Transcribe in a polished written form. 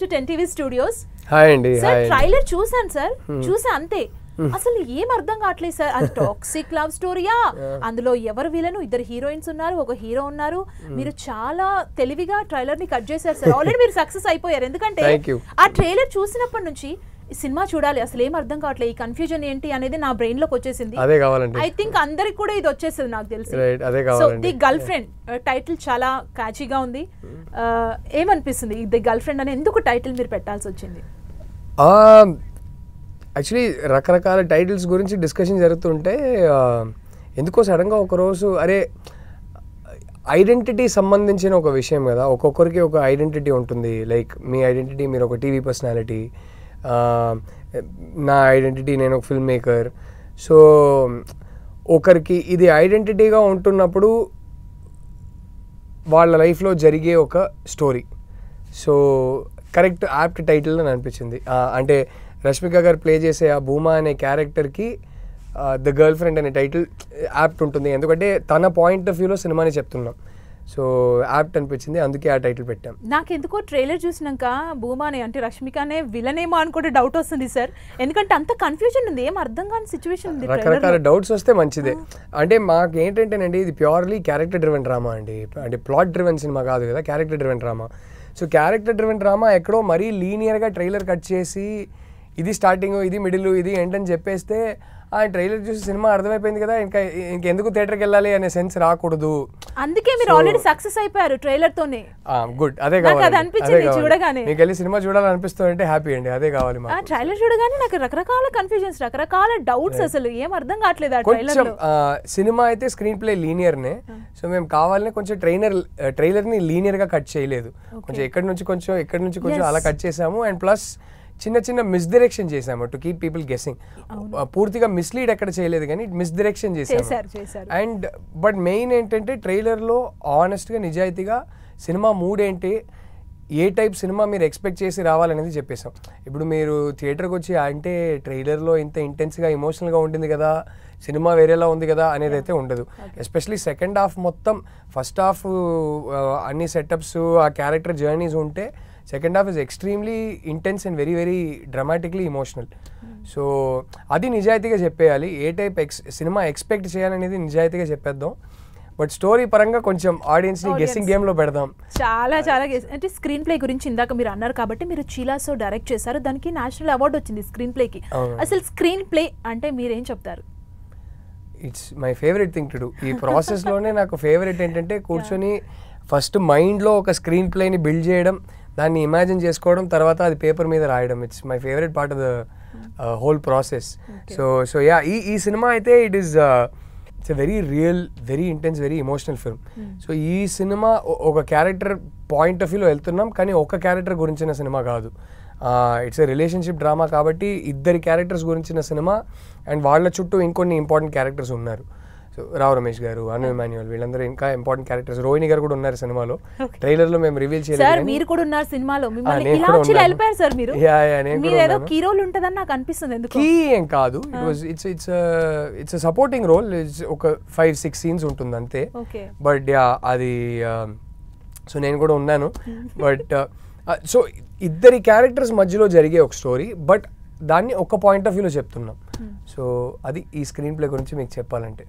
To 10TV studios. Hi అండి. Sir trailer చూసాను sir, చూసా అంతే. అసలు ఏం అర్థం కావట్లేదు సార్. అది టాక్సిక్ లవ్ స్టోరీయా? అందులో ఎవరు విలను? ఇద్దరు హీరోయిన్స్ ఉన్నారు, ఒక హీరో ఉన్నారు. మీరు చాలా తెలివిగా ట్రైలర్ ని కట్ చేశారు సార్. ఆల్రెడీ మీరు సక్సెస్ అయిపోయారు. ఎందుకంటే ఆ ట్రైలర్ చూసినప్పటి నుంచి సినిమా చూడాలి, అసలు ఏం అర్థం కావట్లేదు, ఈ కన్ఫ్యూజన్ ఏంటి అనేది నా బ్రెయిన్ లోకి వచ్చేసింది. అదే కావాలండి. ఐ థింక్ అందరికి కూడా ఇది వచ్చేసింది నాకు తెలిసి. అదే సో కావాలండి. ది గర్ల్ ఫ్రెండ్ టైటిల్ చాలా క్యాచీగా ఉంది. ఏమనిపిస్తుంది ది గర్ల్ ఫ్రెండ్ అని ఎందుకు టైటిల్ మీరు పెట్టాల్సి వచ్చింది? యాక్చువల్లీ రకరకాల టైటిల్స్ గురించి డిస్కషన్ జరుగుతుంటే ఎందుకో సడన్గా ఒకరోజు అరే ఐడెంటిటీ సంబంధించిన ఒక విషయం కదా, ఒక్కొక్కరికి ఒక ఐడెంటిటీ ఉంటుంది. లైక్ మీ ఐడెంటిటీ మీరు ఒక టీవీ పర్సనాలిటీ, నా ఐడెంటిటీ నేను ఒక ఫిల్మ్ మేకర్. సో ఒకరికి ఇది ఐడెంటిటీగా ఉంటున్నప్పుడు వాళ్ళ లైఫ్లో జరిగే ఒక story. So correct apt title అని అనిపించింది. అంటే రష్మిక గారు ప్లే చేసే ఆ భూమా అనే క్యారెక్టర్కి ద గర్ల్ ఫ్రెండ్ అనే టైటిల్ యాప్ట్ ఉంటుంది, ఎందుకంటే తన పాయింట్ ఆఫ్ వ్యూలో సినిమాని చెప్తున్నాం. సో యాప్ట్ అనిపించింది, అందుకే ఆ టైటిల్ పెట్టాం. నాకు ఎందుకో ట్రైలర్ చూసినాక భూమానే అంటే రష్మికనే విలనేమో అనుకుంటే డౌట్ వస్తుంది సార్. ఎందుకంటే అంత కన్ఫ్యూజన్ ఉంది, ఏం అర్థం కాని సిచ్యువేషన్ ఉంది. రకరకాల డౌట్స్ వస్తే మంచిదే. అంటే మాకు ఏంటంటేనండి ఇది ప్యూర్లీ క్యారెక్టర్ డ్రివెన్ డ్రామా అండి. అంటే ప్లాట్ డ్రివెన్ సినిమా కాదు కదా, character driven drama. So character driven drama ఎక్కడో మరీ లీనియర్గా ట్రైలర్ కట్ చేసి ఇది స్టార్టింగ్, ఇది మిడిల్, ఇది ఏంటని చెప్పేస్తే ఆ ట్రైలర్ చూసి సినిమా అర్థమైపోయింది కదా, ఇంకెందుకు థియేటర్కి వెళ్ళాలి అనే సెన్స్ రాకూడదు. అందుకే మీరు ఆల్రెడీ సక్సెస్ అయిపోయారు ట్రైలర్ తోనే. గుడ్, అదే కావాలి. అనిపించింది చూడగానే, మీకు వెళ్ళి సినిమా చూడాలనిపిస్తుంటే హ్యాపీ అండి, అదే కావాలి. ట్రైలర్ చూడగానే నాకు రకరకాల కన్ఫ్యూజన్స్, రకరకాల డౌట్స్, అసలు ఏం అర్థం కావట్లేదు ఆ ట్రైలర్ లో. సినిమా అయితే స్క్రీన్ ప్లే లీనియర్నే. సో మేము కావాలనే కొంచెం ట్రైలర్ని లీనియర్గా కట్ చేయలేదు, కొంచెం ఎక్కడి నుంచి కొంచెం అలా కట్ చేసాము. అండ్ ప్లస్ చిన్న చిన్న మిస్డైరెక్షన్ చేసాము టు కీప్ పీపుల్ గెస్సింగ్. పూర్తిగా మిస్లీడ్ ఎక్కడ చేయలేదు కానీ మిస్డైరెక్షన్ చేసాము. అండ్ బట్ మెయిన్ ఏంటంటే ట్రైలర్లో ఆనెస్ట్గా నిజాయితీగా సినిమా మూడ్ ఏంటి, ఏ టైప్ సినిమా మీరు ఎక్స్పెక్ట్ చేసి రావాలనేది చెప్పేసాం. ఇప్పుడు మీరు థియేటర్కి వచ్చి అంటే ట్రైలర్లో ఇంత ఇంటెన్స్గా ఎమోషనల్గా ఉంటుంది కదా, సినిమా వేరేలా ఉంది కదా అనేది అయితే ఉండదు. ఎస్పెషలీ సెకండ్ హాఫ్ మొత్తం, ఫస్ట్ హాఫ్ అన్ని సెటప్స్ ఆ క్యారెక్టర్ జర్నీస్ ఉంటే second half is extremely intense and very very డ్రమాటిక్లీ emotional. So అది నిజాయితీగా చెప్పేయాలి, ఏ టైప్ సినిమా ఎక్స్పెక్ట్ చేయాలనేది నిజాయితీగా చెప్పేద్దాం. బట్ స్టోరీ పరంగా కొంచెం ఆడియన్స్ని గెస్సింగ్ గేమ్లో పెడదాం. చాలా అంటే స్క్రీన్ ప్లే గురించి ఇందాక మీరు అన్నారు కాబట్టి, మీరు చీలాసో డైరెక్ట్ చేశారు, దానికి నేషనల్ అవార్డు వచ్చింది స్క్రీన్ ప్లేకి. అసలు స్క్రీన్ ప్లే అంటే మీరేం చెప్తారు? It's my favourite thing to do. ఈ ప్రాసెస్లోనే నాకు ఫేవరెట్ ఏంటంటే కూర్చొని ఫస్ట్ మైండ్లో ఒక స్క్రీన్ ప్లేని బిల్డ్ చేయడం, దాన్ని ఇమాజిన్ చేసుకోవడం, తర్వాత అది పేపర్ మీద రాయడం. It's my favourite part of the whole process. So yeah, ఈ సినిమా అయితే it's a very real, very intense, very emotional film. So ఈ సినిమా ఒక క్యారెక్టర్ పాయింట్ ఆఫ్ వ్యూలో వెళ్తున్నాం, కానీ ఒక క్యారెక్టర్ గురించిన సినిమా కాదు. ఇట్స్ ఎ రిలేషన్షిప్ డ్రామా కాబట్టి ఇద్దరి క్యారెక్టర్స్ గురించిన సినిమా. అండ్ వాళ్ళ చుట్టూ ఇంకొన్ని ఇంపార్టెంట్ క్యారెక్టర్స్ ఉన్నారు. సో రావు రమేష్ గారు, అను ఇమాన్యుయల్, వీళ్ళందరూ ఇంకా ఇంపార్టెంట్ క్యారెక్టర్స్. రోహిణి గారు కూడా ఉన్నారు సినిమాలో. ట్రైలర్ లో మేము రివీల్ చేయలేదు. మీరు కూడా ఉన్నారు సినిమాలో, మిమ్మల్ని ఇలా వచ్చి వెళ్ళిపోయారు సార్ మీరు. మీరు ఏదో కీ రోల్ ఉంటదని నాకు అనిపిస్తుంది. ఎందుకు కీ ఏం కాదు, ఇట్స్ సపోర్టింగ్ రోల్. ఒక 5-6 సీన్స్ ఉంటుంది అంతే. బట్ యా అది సో నేను కూడా ఉన్నాను. బట్ సో ఇద్దరి క్యారెక్టర్స్ మధ్యలో జరిగే ఒక స్టోరీ, బట్ దాన్ని ఒక పాయింట్ ఆఫ్ వ్యూలో చెప్తున్నాం. సో అది ఈ స్క్రీన్ ప్లే గురించి మీకు చెప్పాలంటే.